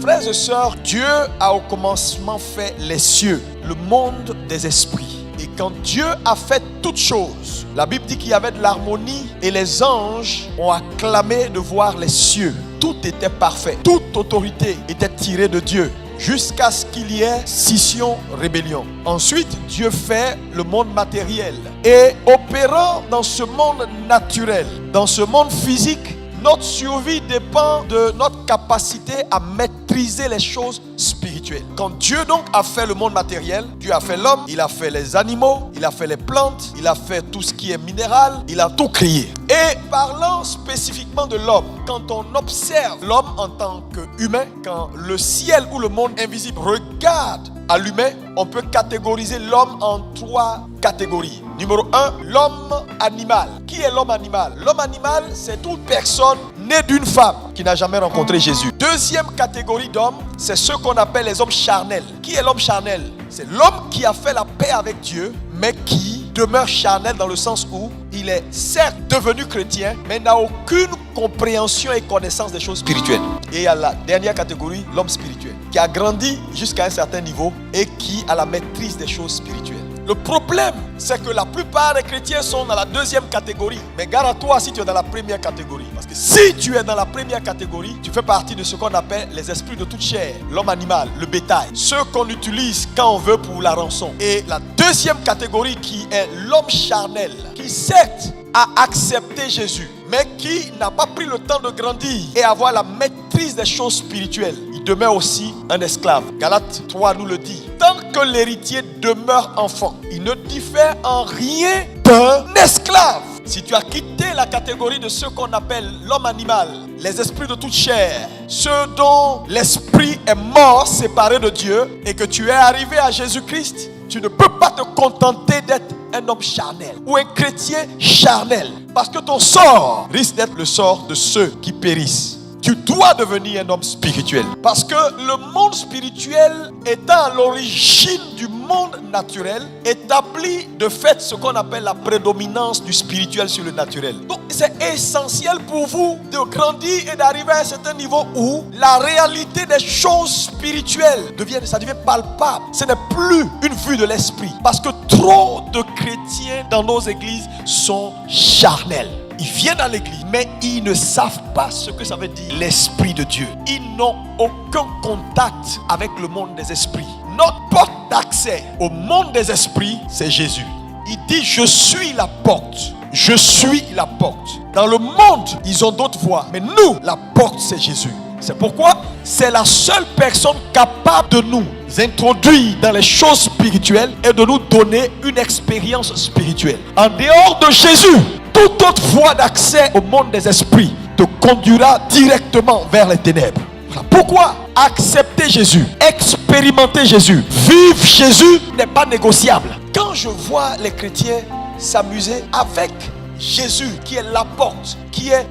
Frères et sœurs, Dieu a au commencement fait les cieux, le monde des esprits. Et quand Dieu a fait toutes choses, la Bible dit qu'il y avait de l'harmonie et les anges ont acclamé de voir les cieux. Tout était parfait, toute autorité était tirée de Dieu. Jusqu'à ce qu'il y ait scission, rébellion. Ensuite, Dieu fait le monde matériel. Et opérant dans ce monde naturel, dans ce monde physique, notre survie dépend de notre capacité à maîtriser les choses spirituelles. Quand Dieu donc a fait le monde matériel, Dieu a fait l'homme, il a fait les animaux, il a fait les plantes, il a fait tout ce qui est minéral, il a tout créé. Et parlant spécifiquement de l'homme, quand on observe l'homme en tant qu'humain, quand le ciel ou le monde invisible regarde à l'humain, on peut catégoriser l'homme en 3 catégories. Numéro 1, l'homme animal. Qui est l'homme animal? L'homme animal, c'est toute personne née d'une femme qui n'a jamais rencontré Jésus. Deuxième catégorie d'hommes, c'est ceux qu'on appelle les hommes charnels. Qui est l'homme charnel? C'est l'homme qui a fait la paix avec Dieu, mais qui demeure charnel dans le sens où il est certes devenu chrétien, mais n'a aucune compréhension et connaissance des choses spirituelles. Et il y a la dernière catégorie, l'homme spirituel, qui a grandi jusqu'à un certain niveau et qui a la maîtrise des choses spirituelles. Le problème, c'est que la plupart des chrétiens sont dans la deuxième catégorie. Mais gare à toi si tu es dans la première catégorie. Parce que si tu es dans la première catégorie, tu fais partie de ce qu'on appelle les esprits de toute chair, l'homme animal, le bétail, ceux qu'on utilise quand on veut pour la rançon. Et la deuxième catégorie qui est l'homme charnel, qui certes a accepté Jésus, mais qui n'a pas pris le temps de grandir et avoir la maîtrise des choses spirituelles. Il demeure aussi un esclave. Galates 3 nous le dit. Tant que l'héritier demeure enfant, il ne diffère en rien d'un esclave. Si tu as quitté la catégorie de ceux qu'on appelle l'homme animal, les esprits de toute chair, ceux dont l'esprit est mort, séparé de Dieu, et que tu es arrivé à Jésus-Christ, tu ne peux pas te contenter d'être un homme charnel ou un chrétien charnel, parce que ton sort risque d'être le sort de ceux qui périssent. Tu dois devenir un homme spirituel, parce que le monde spirituel étant à l'origine du monde naturel, établit de fait ce qu'on appelle la prédominance du spirituel sur le naturel. Donc c'est essentiel pour vous de grandir et d'arriver à un certain niveau où la réalité des choses spirituelles devient palpable. Ce n'est plus une vue de l'esprit, parce que trop de chrétiens dans nos églises sont charnels. Ils viennent à l'église, mais ils ne savent pas ce que ça veut dire l'esprit de Dieu. Ils n'ont aucun contact avec le monde des esprits. Notre porte d'accès au monde des esprits, c'est Jésus. Il dit, je suis la porte. Je suis la porte. Dans le monde, ils ont d'autres voies, mais nous, la porte, c'est Jésus. C'est pourquoi c'est la seule personne capable de nous introduire dans les choses spirituelles et de nous donner une expérience spirituelle. En dehors de Jésus, toute autre voie d'accès au monde des esprits te conduira directement vers les ténèbres. Voilà pourquoi accepter Jésus, expérimenter Jésus, vivre Jésus n'est pas négociable. Quand je vois les chrétiens s'amuser avec Jésus qui est la porte,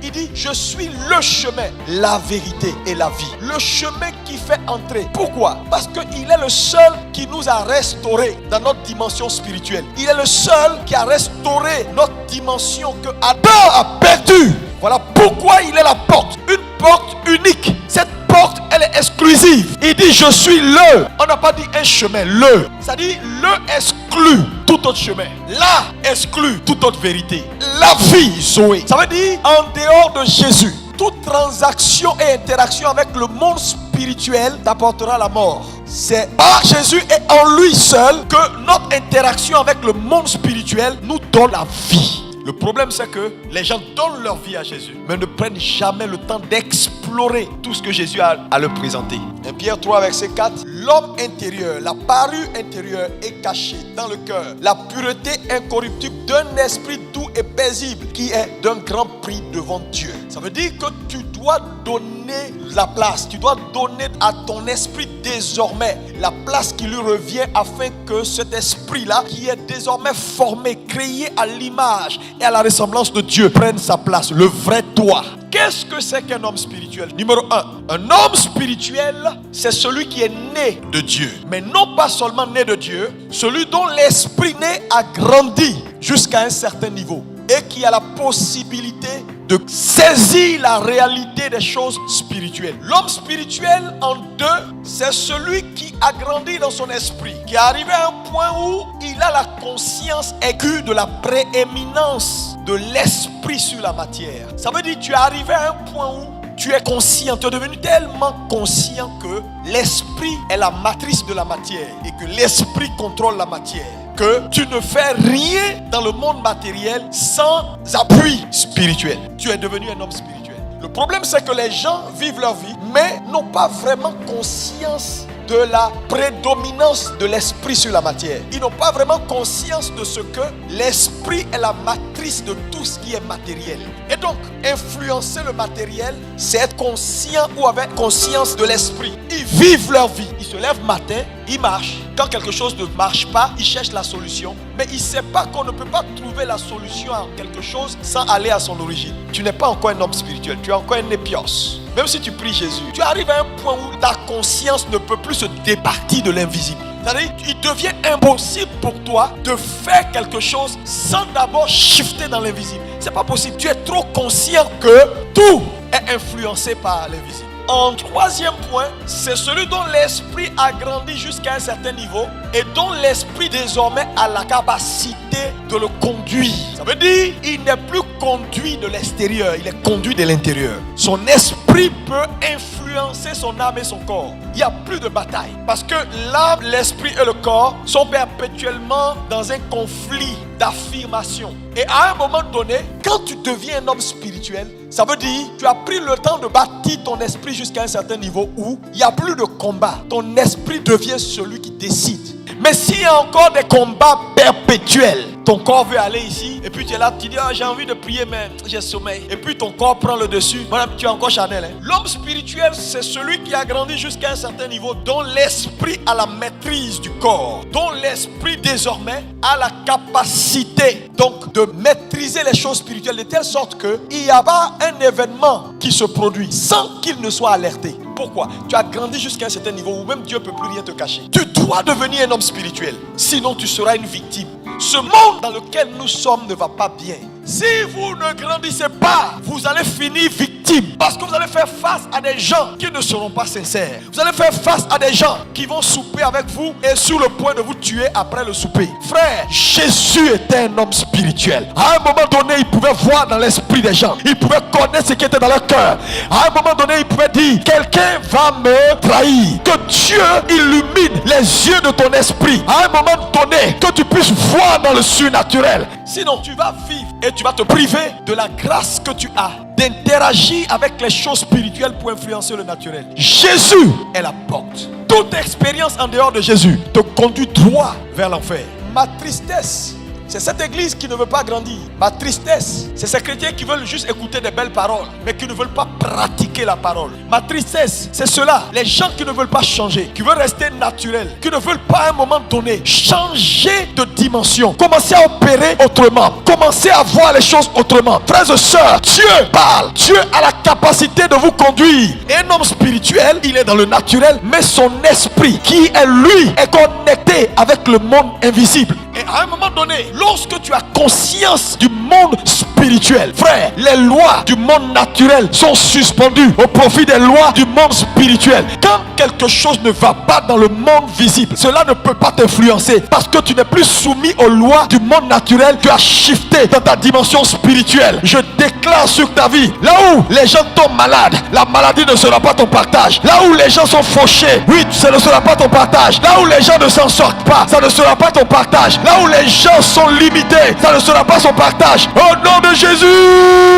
il dit, je suis le chemin, la vérité et la vie. Le chemin qui fait entrer. Pourquoi? Parce qu'il est le seul qui nous a restaurés dans notre dimension spirituelle. Il est le seul qui a restauré notre dimension que Adam a perdue. Voilà pourquoi il est la porte. Une porte unique. Cette porte, elle est exclusive. Il dit, je suis le. On n'a pas dit un chemin, le. Ça dit, le exclut tout autre chemin. Là exclut toute autre vérité. La vie, Zoé. Ça veut dire, en dehors de Jésus, toute transaction et interaction avec le monde spirituel t'apportera la mort. C'est par Jésus et en lui seul que notre interaction avec le monde spirituel nous donne la vie. Le problème, c'est que les gens donnent leur vie à Jésus, mais ne prennent jamais le temps d'explorer tout ce que Jésus a à leur présenter. 1 Pierre 3, verset 4. L'homme intérieur, la parure intérieure est cachée dans le cœur. La pureté incorruptible d'un esprit doux et paisible qui est d'un grand prix devant Dieu. Ça veut dire que tu dois donner la place. Tu dois donner à ton esprit désormais la place qui lui revient afin que cet esprit-là, qui est désormais formé, créé à l'image et à la ressemblance de Dieu, prenne sa place. Le vrai toi. Qu'est-ce que c'est qu'un homme spirituel? Numéro 1, un homme spirituel, c'est celui qui est né de Dieu. Mais non pas seulement né de Dieu, celui dont l'esprit né a grandi jusqu'à un certain niveau et qui a la possibilité de saisir la réalité des choses spirituelles. L'homme spirituel en deux, c'est celui qui a grandi dans son esprit, qui est arrivé à un point où il a la conscience aiguë de la prééminence de l'esprit sur la matière. Ça veut dire que tu es arrivé à un point où tu es conscient, tu es devenu tellement conscient que l'esprit est la matrice de la matière et que l'esprit contrôle la matière. Que tu ne fais rien dans le monde matériel sans appui spirituel. Tu es devenu un homme spirituel. Le problème, c'est que les gens vivent leur vie, mais n'ont pas vraiment conscience de la prédominance de l'esprit sur la matière. Ils n'ont pas vraiment conscience de ce que l'esprit est la matrice de tout ce qui est matériel. Et donc, influencer le matériel, c'est être conscient ou avec conscience de l'esprit. Ils vivent leur vie. Ils se lèvent matin, ils marchent. Quand quelque chose ne marche pas, ils cherchent la solution. Mais ils ne savent pas qu'on ne peut pas trouver la solution à quelque chose sans aller à son origine. Tu n'es pas encore un homme spirituel, tu es encore un épios. Même si tu pries Jésus, tu arrives à un point où ta conscience ne peut plus se départir de l'invisible. C'est-à-dire, il devient impossible pour toi de faire quelque chose sans d'abord shifter dans l'invisible. C'est pas possible. Tu es trop conscient que tout est influencé par l'invisible. En troisième point, c'est celui dont l'esprit a grandi jusqu'à un certain niveau et dont l'esprit désormais a la capacité de le conduire. Ça veut dire il n'est plus conduit de l'extérieur, il est conduit de l'intérieur. Son esprit peut influencer son âme et son corps. Il n'y a plus de bataille parce que l'âme, l'esprit et le corps sont perpétuellement dans un conflit d'affirmation. Et à un moment donné, quand tu deviens un homme spirituel, ça veut dire tu as pris le temps de bâtir ton esprit jusqu'à un certain niveau où il n'y a plus de combat. Ton esprit devient celui qui décide. Mais s'il y a encore des combats perpétuels, ton corps veut aller ici, et puis tu es là, tu dis, j'ai envie de prier, mais j'ai sommeil. Et puis ton corps prend le dessus. Madame, tu es encore Chanel. L'homme spirituel, c'est celui qui a grandi jusqu'à un certain niveau, dont l'esprit a la maîtrise du corps, dont l'esprit désormais a la capacité donc de maîtriser les choses spirituelles de telle sorte qu'il n'y a pas un événement qui se produit sans qu'il ne soit alerté. Pourquoi? Tu as grandi jusqu'à un certain niveau où même Dieu ne peut plus rien te cacher. Tu dois devenir un homme spirituel, sinon tu seras une victime. Ce monde dans lequel nous sommes ne va pas bien. Si vous ne grandissez pas, vous allez finir victime. Parce que vous allez faire face à des gens qui ne seront pas sincères. Vous allez faire face à des gens qui vont souper avec vous et sur le point de vous tuer après le souper. Frère, Jésus était un homme spirituel. À un moment donné, il pouvait voir dans l'esprit des gens. Il pouvait connaître ce qui était dans leur cœur. À un moment donné, il pouvait dire, quelqu'un va me trahir. Que Dieu illumine les yeux de ton esprit. À un moment donné, que tu puisses voir dans le surnaturel. Sinon, tu vas vivre et tu vas te priver de la grâce que tu as d'interagir avec les choses spirituelles pour influencer le naturel. Jésus est la porte. Toute expérience en dehors de Jésus te conduit droit vers l'enfer. Ma tristesse, c'est cette église qui ne veut pas grandir. Ma tristesse, c'est ces chrétiens qui veulent juste écouter des belles paroles, mais qui ne veulent pas pratiquer la parole. Ma tristesse, c'est cela, les gens qui ne veulent pas changer, qui veulent rester naturels, qui ne veulent pas à un moment donné changer de dimension, commencer à opérer autrement, commencer à voir les choses autrement. Frères et sœurs, Dieu parle, Dieu a la capacité de vous conduire. Et un homme spirituel, il est dans le naturel, mais son esprit, qui est lui, est connecté avec le monde invisible. Et à un moment donné, lorsque tu as conscience du monde spirituel, frère, les lois du monde naturel sont suspendues au profit des lois du monde spirituel. Quand quelque chose ne va pas dans le monde visible, cela ne peut pas t'influencer parce que tu n'es plus soumis aux lois du monde naturel. Tu as shifté dans ta dimension spirituelle. Je déclare sur ta vie, là où les gens tombent malades, la maladie ne sera pas ton partage. Là où les gens sont fauchés, oui, ça ne sera pas ton partage. Là où les gens ne s'en sortent pas, ça ne sera pas ton partage. Là où les gens sont limités, ça ne sera pas son partage. Au nom de Jésus.